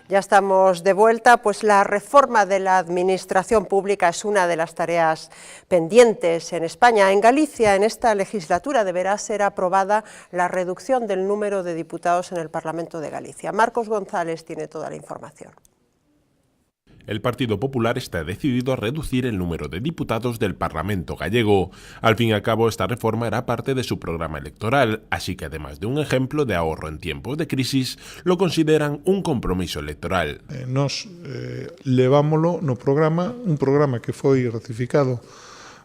Ya estamos de vuelta, pues la reforma de la administración pública es una de las tareas pendientes en España. En Galicia, en esta legislatura, deberá ser aprobada la reducción del número de diputados en el Parlamento de Galicia. Marcos González tiene toda la información. El Partido Popular está decidido a reducir el número de diputados del Parlamento gallego. Al fin y al cabo, esta reforma era parte de su programa electoral, así que además de un ejemplo de ahorro en tiempos de crisis, lo consideran un compromiso electoral. Nos levámoslo no programa, un programa que foi ratificado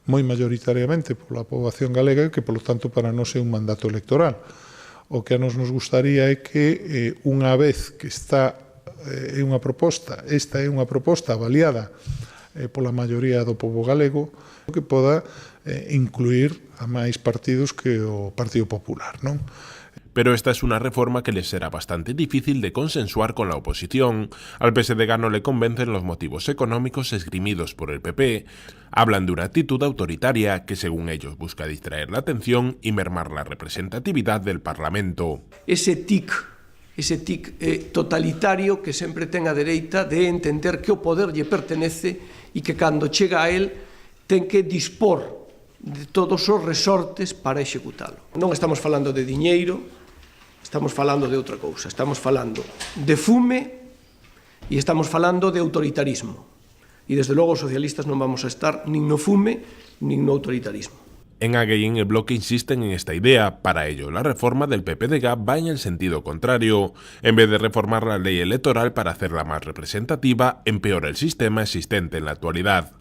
moi mayoritariamente pola poboación galega e que, polo tanto, para nós é un mandato electoral. O que a nos gustaría é que, unha vez que está é unha proposta, esta é unha proposta avaliada pola maioría do pobo galego, que poda incluir a máis partidos que o Partido Popular, non? Pero esta es una reforma que les será bastante difícil de consensuar con la oposición. Al PSDG no le convencen los motivos económicos esgrimidos por el PP. Hablan de una actitud autoritaria que, según ellos, busca distraer la atención y mermar la representatividad del Parlamento. Ese tic totalitario que sempre ten a dereita de entender que o poder lle pertenece e que cando chega a él ten que dispor de todos os resortes para executalo. Non estamos falando de diñeiro, estamos falando de outra cousa, estamos falando de fume e estamos falando de autoritarismo. E desde logo os socialistas non vamos a estar nin no fume nin no autoritarismo. En Ague y en el bloque insisten en esta idea. Para ello, la reforma del PPDG va en el sentido contrario. En vez de reformar la ley electoral para hacerla más representativa, empeora el sistema existente en la actualidad.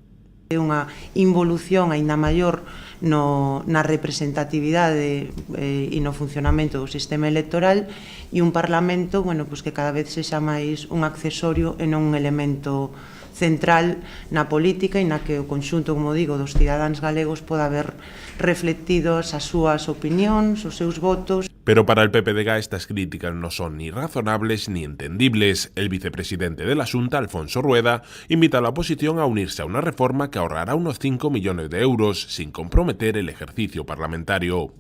É unha involución aínda maior na representatividade e no funcionamento do sistema electoral e un Parlamento, bueno, pues que cada vez sexa máis un accesorio e non un elemento central na política e na que o conxunto, como digo, dos cidadáns galegos poda ver reflectidos as súas opinións, os seus votos. Pero para el PPDG estas críticas no son ni razonables ni entendibles. El vicepresidente de la Xunta, Alfonso Rueda, invita a la oposición a unirse a una reforma que ahorrará unos 5 millones de euros sin comprometer el ejercicio parlamentario.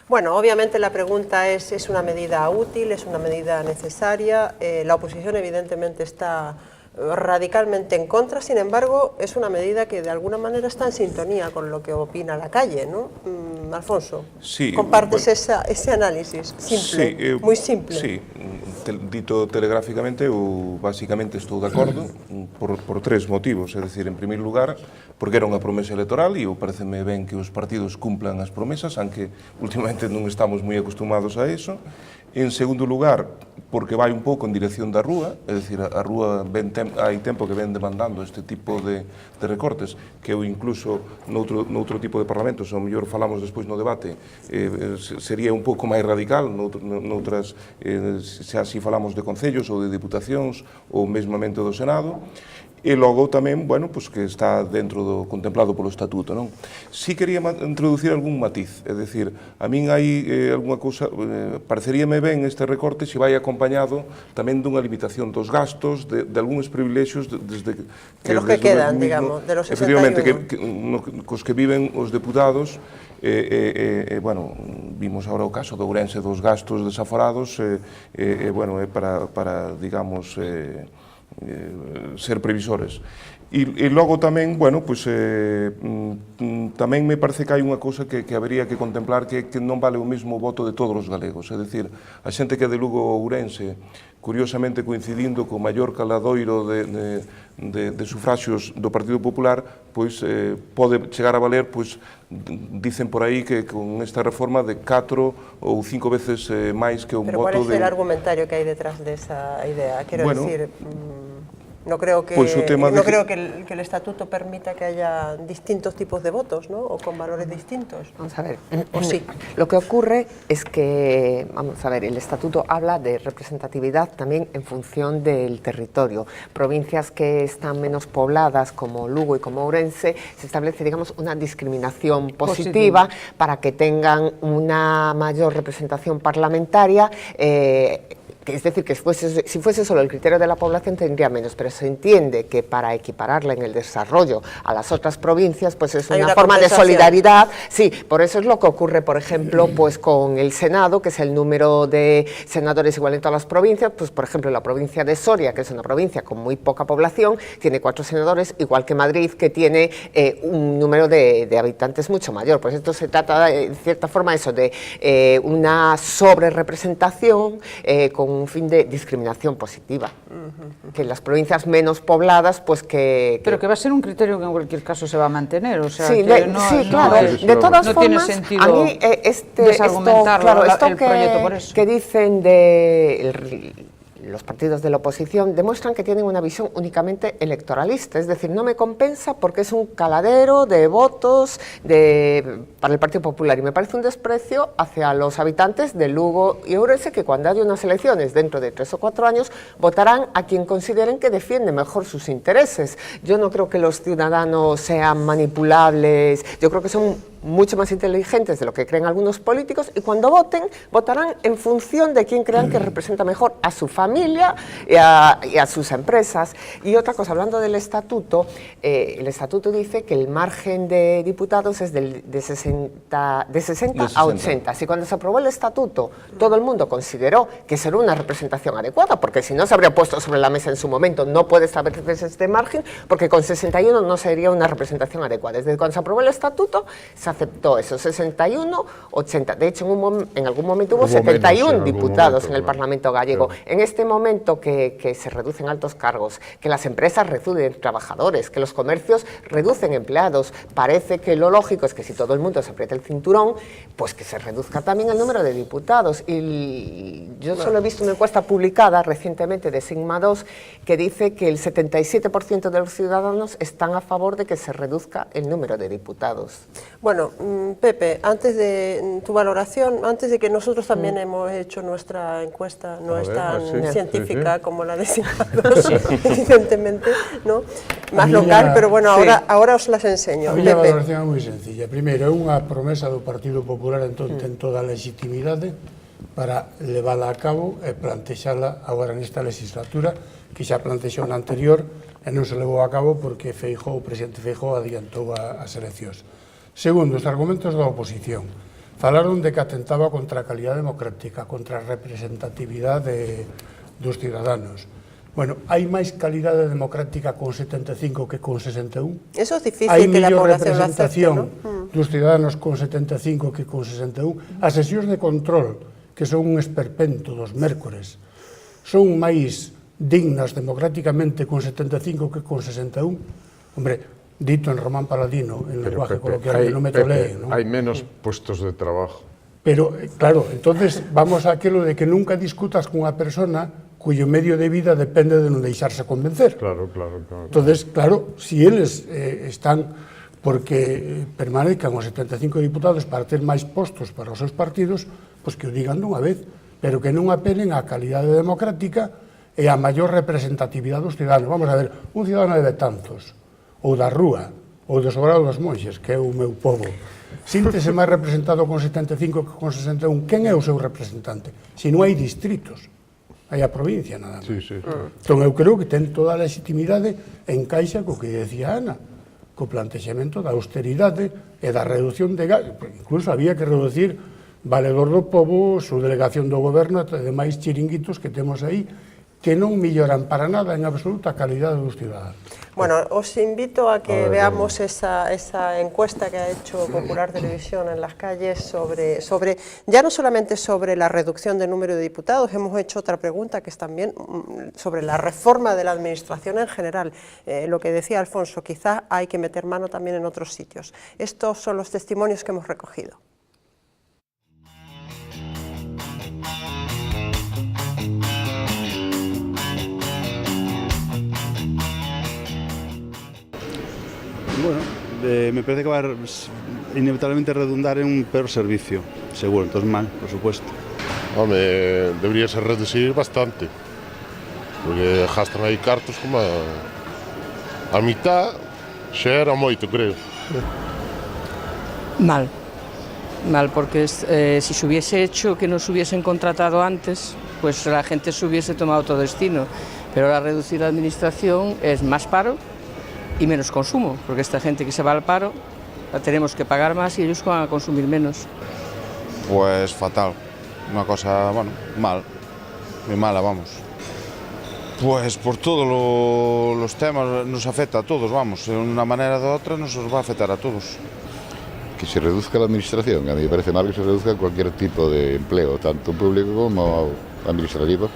Bueno, obviamente la pregunta es una medida útil, es una medida necesaria. La oposición evidentemente está radicalmente en contra, sin embargo, es una medida que de alguna manera está en sintonía con lo que opina la calle, ¿no? Alfonso, sí, ¿compartes ese análisis simple, sí, muy simple? Sí, dito telegráficamente, eu basicamente estou de acordo por tres motivos, é dicir, en primeiro lugar, porque era unha promesa electoral e pareceme ben que os partidos cumplan as promesas, aunque últimamente non estamos moi acostumados a eso. En segundo lugar, porque vai un pouco en dirección da rúa, é dicir, a rúa hai tempo que ven demandando este tipo de recortes, que eu incluso noutro tipo de parlamentos, ao mellor falamos despois no debate, sería un pouco máis radical, noutras, se así falamos de concellos ou de diputacións ou mesmamente do Senado. E logo tamén, bueno, pues que está dentro do contemplado polo Estatuto, non? Si quería introducir algún matiz, é dicir, a min hai algunha cousa, pareceríame ben este recorte se vai acompañado tamén dunha limitación dos gastos, de algúns privilexios desde que los que quedan, digamos, de los 61. Efectivamente, cos que viven os deputados, bueno, vimos agora o caso do Ourense dos gastos desaforados, bueno, é para, digamos, ser previsores. E logo tamén, bueno, pues, tamén me parece que hai unha cousa que habería que contemplar, que non vale o mesmo voto de todos os galegos, é dicir, a xente que é de Lugo ou Ourense, curiosamente coincidindo co maior caladoiro de sufraxios do Partido Popular, pois pode chegar a valer, pois dicen por aí que con esta reforma de 4 ou 5 veces máis que un voto de... Pero ¿cuál es el argumentario que hay detrás de esa idea? Quiero decir... No creo que, pues creo que el estatuto permita que haya distintos tipos de votos, ¿no? O con valores distintos. Vamos a ver. ¿O sí? Lo que ocurre es que, vamos a ver, el estatuto habla de representatividad también en función del territorio. Provincias que están menos pobladas, como Lugo y como Ourense, se establece, digamos, una discriminación positiva para que tengan una mayor representación parlamentaria. es decir, que si fuese solo el criterio de la población tendría menos, pero se entiende que para equipararla en el desarrollo a las otras provincias, pues es una forma de solidaridad. Sí, por eso es lo que ocurre, por ejemplo, pues con el Senado, que es el número de senadores igual en todas las provincias. Pues por ejemplo la provincia de Soria, que es una provincia con muy poca población, tiene 4 senadores, igual que Madrid, que tiene un número de habitantes mucho mayor. Pues esto se trata, en cierta forma, eso de una sobrerepresentación con un fin de discriminación positiva. Que en las provincias menos pobladas, pues que... Pero que va a ser un criterio que en cualquier caso se va a mantener, o sea, sí, que no, sí, no, claro, de todas no formas, tiene sentido a mí desargumentar el proyecto por eso. Que dicen de los partidos de la oposición demuestran que tienen una visión únicamente electoralista, es decir, no me compensa porque es un caladero de votos para el Partido Popular, y me parece un desprecio hacia los habitantes de Lugo y Ourense, que cuando haya unas elecciones dentro de 3 o 4 años votarán a quien consideren que defiende mejor sus intereses. Yo no creo que los ciudadanos sean manipulables, yo creo que son mucho más inteligentes de lo que creen algunos políticos, y cuando voten, votarán en función de quién crean que representa mejor a su familia y a sus empresas. Y otra cosa, hablando del estatuto, el estatuto dice que el margen de diputados es de 60 a 80. Si cuando se aprobó el estatuto todo el mundo consideró que será una representación adecuada, porque si no se habría puesto sobre la mesa en su momento, no puede establecerse este margen, porque con 61 no sería una representación adecuada. Desde cuando se aprobó el estatuto se aceptó eso, 61, 80. De hecho, en algún momento hubo 71 diputados en el Parlamento gallego. En este momento que se reducen altos cargos, que las empresas reducen trabajadores, que los comercios reducen empleados, parece que lo lógico es que si todo el mundo se aprieta el cinturón, pues que se reduzca también el número de diputados. Y yo solo he visto una encuesta publicada recientemente de Sigma 2 que dice que el 77% de los ciudadanos están a favor de que se reduzca el número de diputados. Bueno, Pepe, antes de tu valoración, antes de que nosotros también hemos hecho nuestra encuesta, no es tan científica como la de Sigma 2, evidentemente, ¿no? Más local, pero bueno, ahora os las enseño. A miña valoración é moi sencilla. Primeiro, é unha promesa do Partido Popular, entón ten toda a legitimidade para levala a cabo e plantexala agora nesta legislatura, que xa plantexou na anterior e non se levou a cabo porque o presidente Feijóo adiantou as eleccións. Segundo, os argumentos da oposición. Falaron de que atentaba contra a calidad democrática, contra a representatividade dos ciudadanos. Bueno, hai máis calidade democrática con 75 que con 61? Eso es difícil que la población lo acepte, ¿no? Dos ciudadanos con 75 que con 61. As sesións de control, que son un esperpento dos mércores, son máis dignas democráticamente con 75 que con 61? Hombre, dito en Román Paladino, en lenguaje coloquial, que non me tolee, ¿no? Hai menos puestos de trabajo. Pero, claro, entonces vamos a aquilo de que nunca discutas con unha persona cuyo medio de vida depende de non deixarse convencer. Claro. Entonces, claro, si eles están porque permanezcan os 75 diputados para ter máis postos para os seus partidos, pois que o digan dunha vez, pero que non apelen á calidade democrática e á maior representatividade dos ciudadanos. Vamos a ver, un ciudadano de Betanzos, ou da Rúa, ou do Sobrado dos Monxes, que é o meu povo, síntese máis representado con 75 que con 61, quen é o seu representante? Se non hai distritos, hai a provincia nada máis. Sí. Entón eu creo que ten toda a legitimidade en caixa co que decía Ana, co plantexamento da austeridade e da reducción de gastos. Incluso había que reducir Valedor do Pobo, su delegación do goberno e demais chiringuitos que temos aí, que non melloran para nada en absoluta a calidade dos ciudadanos. Bueno, os invito a que veamos esa encuesta que ha hecho Popular Televisión en las calles sobre, ya no solamente sobre la reducción del número de diputados, hemos hecho otra pregunta que es también sobre la reforma de la administración en general. Lo que decía Alfonso, quizá hay que meter mano también en otros sitios. Estos son los testimonios que hemos recogido. Bueno, me parece que va a inevitablemente redundar en un peor servicio, seguro, entonces mal, por supuesto. Home, deberíase reducir bastante, porque gastan aí cartos como a mitad, xa era moito, creo. Mal, porque si se hubiese hecho que nos hubiesen contratado antes, pues la gente se hubiese tomado otro destino. Pero ahora reducir la administración es más paro y menos consumo, porque esta gente que se va al paro la tenemos que pagar más y ellos van a consumir menos. Pues fatal, una cosa, bueno, mal, muy mala, vamos. Pues por todos los temas nos afecta a todos, vamos, de una manera u otra nos va a afectar a todos. Que se reduzca la administración, a mí me parece mal que se reduzca cualquier tipo de empleo, tanto público como administrativo.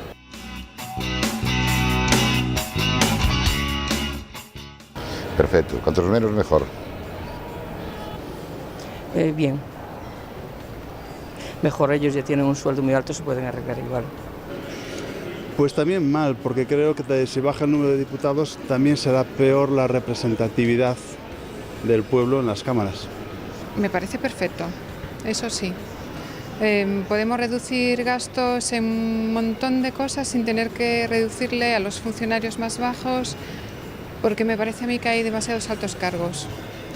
Perfecto, cuantos menos mejor. Bien. Mejor, ellos ya tienen un sueldo muy alto, se pueden arreglar igual. Pues también mal, porque creo que si baja el número de diputados también será peor la representatividad del pueblo en las cámaras. Me parece perfecto, eso sí. Podemos reducir gastos en un montón de cosas sin tener que reducirle a los funcionarios más bajos, porque me parece a mí que hay demasiados altos cargos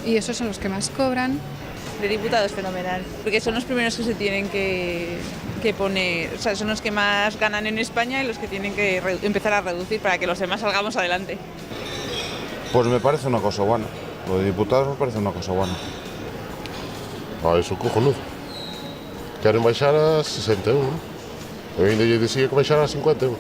y esos son los que más cobran. De diputados fenomenal, porque son los primeros que se tienen que poner, o sea, son los que más ganan en España y los que tienen que empezar a reducir para que los demás salgamos adelante. Pues me parece una cosa buena, lo de diputados me parece una cosa buena. Eso cojonudo. Queren baixar a 61, eu ainda lle dicía que baixar a 51.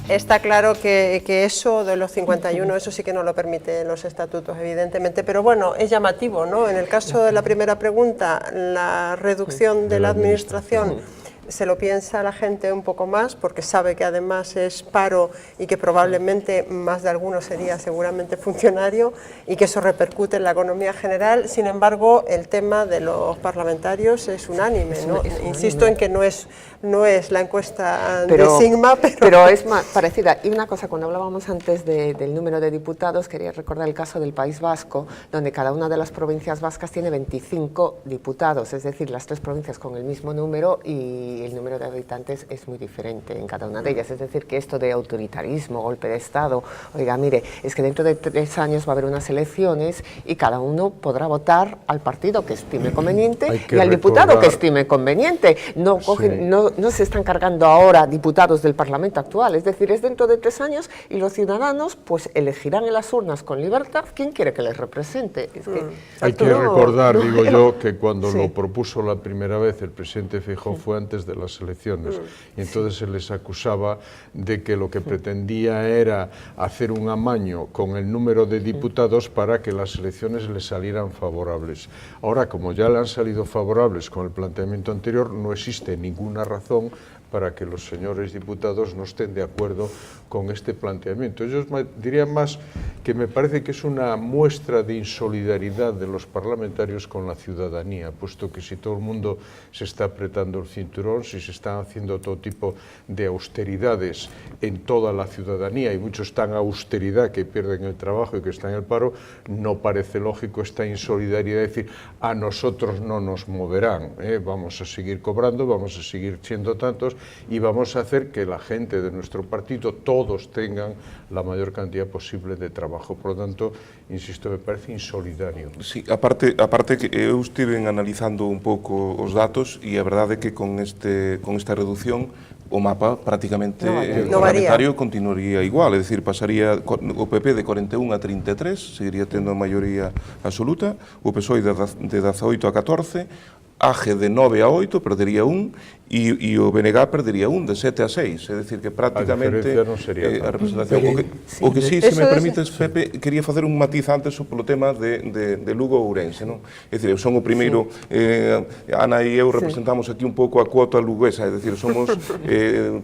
Está claro que eso de los 51, eso sí que no lo permiten los estatutos, evidentemente, pero bueno, es llamativo, ¿no? En el caso de la primera pregunta, la reducción de la administración, se lo piensa la gente un poco más, porque sabe que además es paro y que probablemente más de alguno sería seguramente funcionario y que eso repercute en la economía general. Sin embargo, el tema de los parlamentarios es unánime, ¿no? Insisto en que no es la encuesta de Sigma, pero es más parecida. Y una cosa, cuando hablábamos antes del número de diputados, quería recordar el caso del País Vasco, donde cada una de las provincias vascas tiene 25 diputados, es decir, las 3 provincias con el mismo número y el número de habitantes es muy diferente en cada una de ellas. Es decir, que esto de autoritarismo, golpe de Estado, oiga, mire, es que dentro de 3 años va a haber unas elecciones y cada uno podrá votar al partido que estime conveniente y al diputado que estime conveniente. No se están cargando ahora diputados del Parlamento actual, es decir, es dentro de 3 años y los ciudadanos pues elegirán en las urnas con libertad quién quiere que les represente. Es que hay que recordar, digo yo, que cuando lo propuso la primera vez el presidente Feijóo fue antes de las elecciones y entonces se les acusaba de que lo que pretendía era hacer un amaño con el número de diputados para que las elecciones les salieran favorables. Ahora, como ya le han salido favorables con el planteamiento anterior, no existe ninguna razón para que los señores diputados no estén de acuerdo con este planteamiento. Yo diría más que me parece que es una muestra de insolidaridad de los parlamentarios con la ciudadanía, puesto que si todo el mundo se está apretando el cinturón, si se están haciendo todo tipo de austeridades en toda la ciudadanía y muchos están a austeridad que pierden el trabajo y que están en el paro, no parece lógico esta insolidaridad de decir a nosotros no nos moverán, vamos a seguir cobrando, vamos a seguir siendo tantos y vamos a hacer que la gente de nuestro partido, todos tengan la mayor cantidad posible de trabajo. Por lo tanto, insisto, me parece insolidario. Sí, aparte que eu estive analizando un pouco os datos e a verdade é que con esta reducción o mapa prácticamente parlamentario continuaría igual, é dicir, pasaría o PP de 41 a 33, seguiría tendo a maioría absoluta, o PSOE de 18 a 14, AG de 9 a 8 perdería 1 e o BNG perdería 1 de 7 a 6, é dicir que prácticamente a representación. O que sí, se me permites, Pepe, quería facer un matiz antes polo tema de Lugo ou Ourense, non? É dicir, son o primeiro, Ana e eu representamos aquí un pouco a cuota luguesa, é dicir,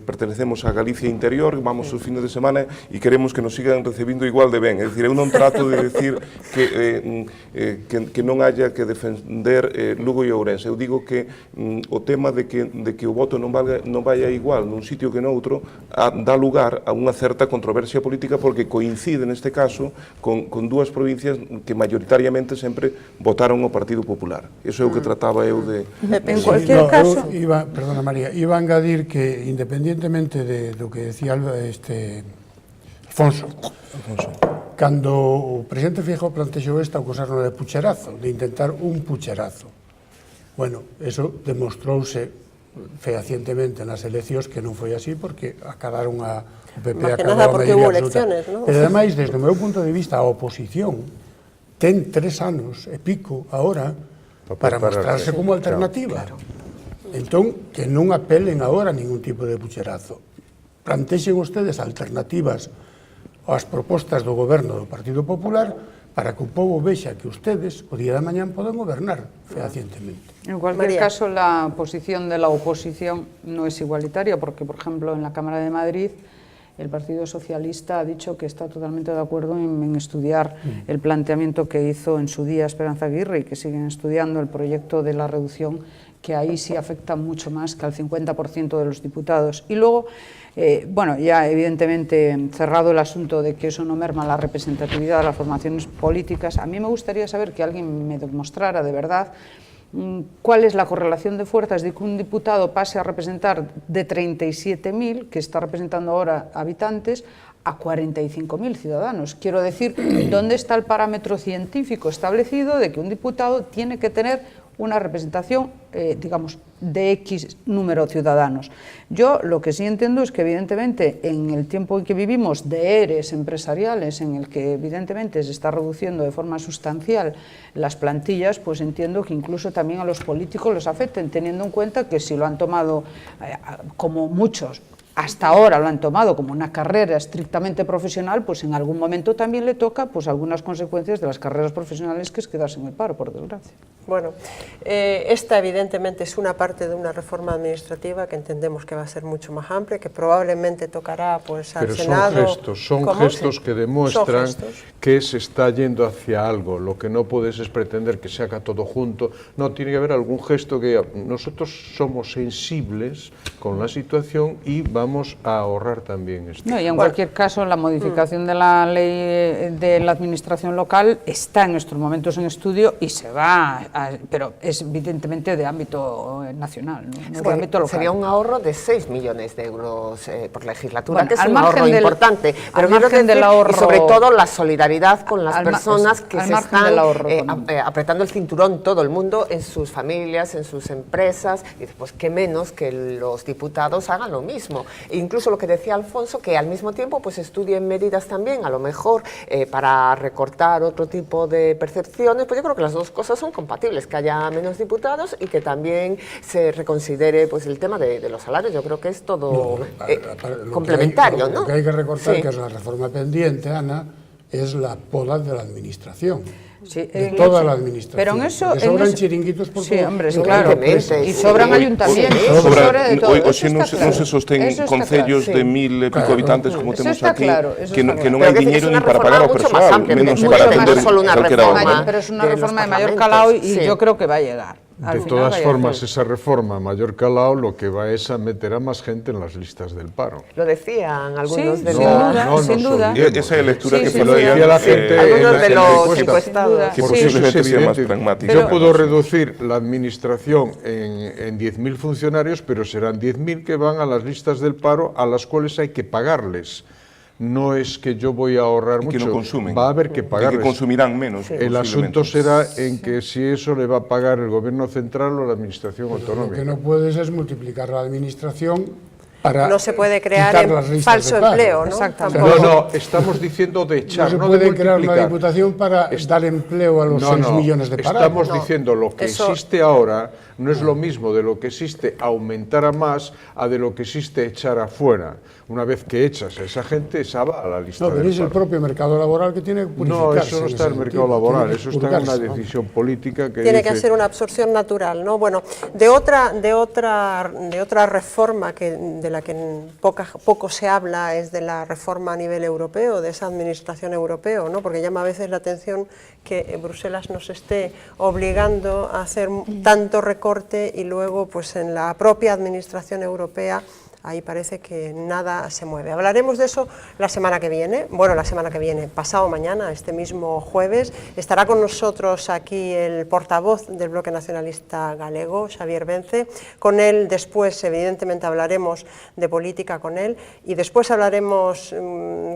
pertenecemos a Galicia interior, vamos os fines de semana e queremos que nos sigan recibindo igual de ben, é dicir, eu non trato de decir que non haya que defender Lugo e Ourense. Eu digo que o tema de que o voto non vaya igual nun sitio que noutro dá lugar a unha certa controversia política porque coincide neste caso con 2 provincias que mayoritariamente sempre votaron o Partido Popular. Iso é o que trataba eu de... En cualquier caso... Perdona María, iba a engadir que independientemente de lo que decía Alfonso, Cando o presidente Feijóo plantexou esta, acusaron de pucherazo, de intentar un pucherazo. Bueno, eso demostrouse fehacientemente nas eleccións que non foi así, porque acabaron o PP acabou a maioría absoluta. Pero ademais, desde o meu punto de vista, a oposición ten 3 anos e pico agora para mostrarse como alternativa. Entón, que non apelen agora a ningún tipo de pucherazo. Plantexen ustedes alternativas ás propostas do goberno do Partido Popular para que o povo vexa que ustedes o día de mañán poden gobernar fehacientemente. En cualquier caso, la posición de la oposición no es igualitaria, porque, por ejemplo, en la Cámara de Madrid, el Partido Socialista ha dicho que está totalmente de acuerdo en estudiar el planteamiento que hizo en su día Esperanza Aguirre y que siguen estudiando el proyecto de la reducción, que ahí sí afecta mucho más que al 50% de los diputados. Y luego, bueno, ya evidentemente cerrado el asunto de que eso no merma la representatividad de las formaciones políticas, a mí me gustaría saber que alguien me demostrara de verdad cuál es la correlación de fuerzas de que un diputado pase a representar de 37.000, que está representando ahora habitantes, a 45.000 ciudadanos. Quiero decir, ¿dónde está el parámetro científico establecido de que un diputado tiene que tener una representación, digamos, de X número de ciudadanos? Yo lo que sí entiendo es que, evidentemente, en el tiempo en que vivimos de ERES empresariales, en el que evidentemente se está reduciendo de forma sustancial las plantillas, pues entiendo que incluso también a los políticos los afecten, teniendo en cuenta que si lo han tomado, como muchos, hasta ahora lo han tomado como una carrera estrictamente profesional, pues en algún momento también le toca pues algunas consecuencias de las carreras profesionales, que es quedarse en el paro, por desgracia. Bueno, esta evidentemente es una parte de una reforma administrativa que entendemos que va a ser mucho más amplia, que probablemente tocará pues al Senado. Pero son gestos que demuestran que se está yendo hacia algo. Lo que no puedes es pretender que se haga todo junto. No, tiene que haber algún gesto que nosotros somos sensibles con la situación y vamos a ahorrar también esto. No, y en cualquier caso, la modificación de la ley de la administración local está en estos momentos en estudio y se va, pero es evidentemente de ámbito nacional, no de ámbito local. Sería un ahorro de 6 millones de euros por legislatura, bueno, que es un ahorro importante. Pero del ahorro, y sobre todo la solidaridad con las personas que se están apretando el cinturón, todo el mundo, en sus familias, en sus empresas, y después qué menos que los diputados hagan lo mismo. E incluso lo que decía Alfonso, que al mismo tiempo pues estudien medidas también, a lo mejor para recortar otro tipo de percepciones, pues yo creo que las dos cosas son compatibles, que haya menos diputados y que también se reconsidere pues el tema de los salarios. Yo creo que es todo complementario, ¿no? Lo que hay que recortar, que es la reforma pendiente, Ana, es la poda de la administración. Sí, de toda la administración. Pero en eso, que sobran chiringuitos por sí, hombre, claro, y sobran ayuntamientos, sobra de todo. Hoxe non se sostén concellos de 1000 e pico habitantes como temos aquí, que non hai diñeiro ni para pagar ao persoal, menos para atender calquera obra. Pero es una reforma de mayor calado y yo creo que va a llegar. De todas formas, esa reforma a mayor calado lo que va es a meter a más gente en las listas del paro. Lo decían algunos de los... Sin duda. Esa es la lectura que lo decía la gente algunos de los encuestados. Que posiblemente sea más pragmática. Yo puedo reducir la administración en 10.000 funcionarios, pero serán 10.000 que van a las listas del paro a las cuales hay que pagarles. No es que yo voy a ahorrar mucho, no consumen, va a haber que pagarles. Que consumirán menos. Sí. El asunto será en que si eso le va a pagar el gobierno central o la administración autonómica. Lo que no puedes es multiplicar la administración para no se puede crear falso empleo, ¿no? Exactamente. No, estamos diciendo de echar, no se puede crear una diputación para dar empleo a los 6 millones de parados. Estamos diciendo lo que existe ahora no es lo mismo de lo que existe aumentar a más a de lo que existe echar afuera. Una vez que echas a esa gente, esa va a la lista del paro. No, pero es el propio mercado laboral que tiene que purificarse. No, eso no está en el mercado laboral, eso está en una decisión política que tiene que ser una absorción natural, ¿no? Bueno, de otra reforma de la que poco se habla es de la reforma a nivel europeo, de esa administración europea, ¿no? Porque llama a veces la atención que Bruselas nos esté obligando a hacer tanto recorte y luego pues en la propia administración europea ahí parece que nada se mueve. Hablaremos de eso la semana que viene, bueno, la semana que viene, pasado mañana, este mismo jueves, estará con nosotros aquí el portavoz del Bloque Nacionalista Galego, Xavier Vence. Con él después, evidentemente, hablaremos de política con él y después hablaremos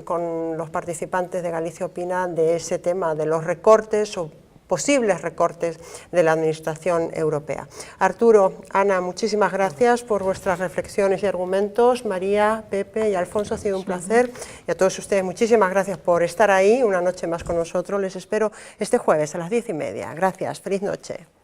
con los participantes de Galicia Opina de ese tema, de los recortes o posibles recortes de la Administración Europea. Arturo, Ana, muchísimas gracias por vuestras reflexiones y argumentos. María, Pepe y Alfonso, ha sido un placer. Y a todos ustedes, muchísimas gracias por estar ahí una noche más con nosotros. Les espero este jueves a las 10:30. Gracias, feliz noche.